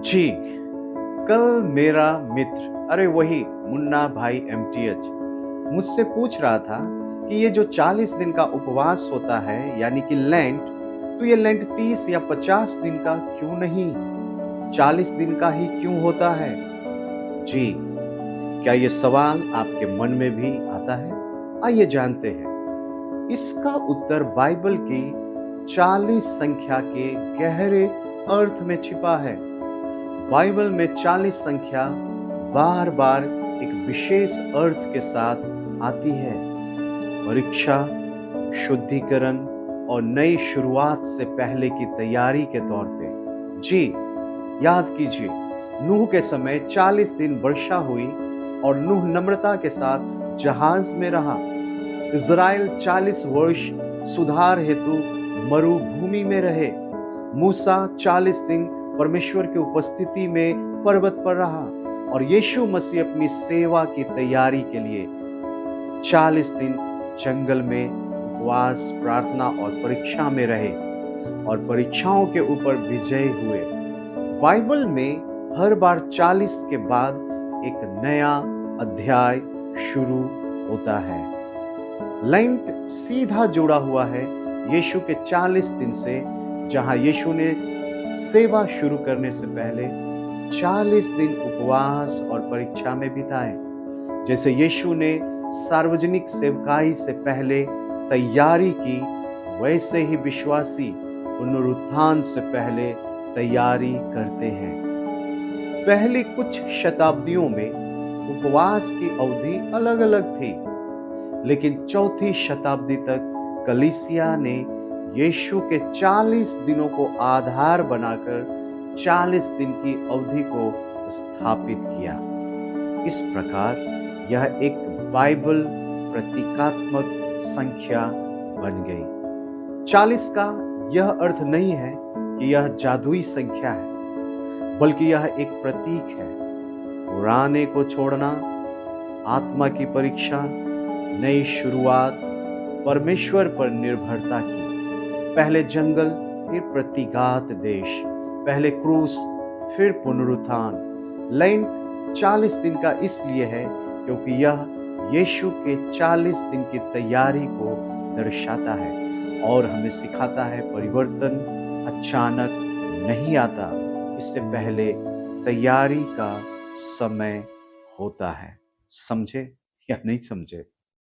जी, कल मेरा मित्र, अरे वही मुन्ना भाई एमटीएच, मुझसे पूछ रहा था कि ये जो 40 दिन का उपवास होता है यानी कि लेंट, तो ये लेंट 30 या 50 दिन का क्यों नहीं 40 दिन का ही क्यों होता है? जी, क्या ये सवाल आपके मन में भी आता है? आइए जानते हैं। इसका उत्तर बाइबल की 40 संख्या के गहरे अर्थ में छिपा है। बाइबल में 40 संख्या बार बार एक विशेष अर्थ के साथ आती है। परीक्षा, शुद्धिकरण और नई शुरुआत से पहले की तैयारी के तौर पे। जी, याद कीजिए, नूह के समय 40 दिन वर्षा हुई और नूह नम्रता के साथ जहाज में रहा। इज़राइल 40 वर्ष सुधार हेतु मरुभूमि में रहे। मूसा 40 दिन परमेश्वर की उपस्थिति में पर्वत पर रहा और यीशु मसीह अपनी सेवा की तैयारी के लिए 40 दिन जंगल में उपवास, प्रार्थना और परीक्षा में रहे और परीक्षाओं के ऊपर विजयी हुए। बाइबल में हर बार 40 के बाद एक नया अध्याय शुरू होता है। लेंट सीधा जुड़ा हुआ है यीशु के 40 दिन से, जहां यीशु ने सेवा शुरू करने से पहले 40 दिन उपवास और परीक्षा में बिताए। जैसे यीशु ने सार्वजनिक सेवकाई से पहले तैयारी की, वैसे ही विश्वासी पुनरुत्थान से पहले तैयारी करते हैं। पहली कुछ शताब्दियों में उपवास की अवधि अलग अलग थी, लेकिन चौथी शताब्दी तक कलीसिया ने यीशु के 40 दिनों को आधार बनाकर 40 दिन की अवधि को स्थापित किया। इस प्रकार यह एक बाइबल प्रतीकात्मक संख्या बन गई। 40 का यह अर्थ नहीं है कि यह जादुई संख्या है, बल्कि यह एक प्रतीक है। पुराने को छोड़ना, आत्मा की परीक्षा, नई शुरुआत, परमेश्वर पर निर्भरता की। पहले जंगल, फिर प्रतिघात देश, पहले क्रूस, फिर पुनरुत्थान। लेंट 40 दिन का इसलिए है क्योंकि यह यीशु के 40 दिन की तैयारी को दर्शाता है और हमें सिखाता है परिवर्तन अचानक नहीं आता, इससे पहले तैयारी का समय होता है। समझे या नहीं समझे?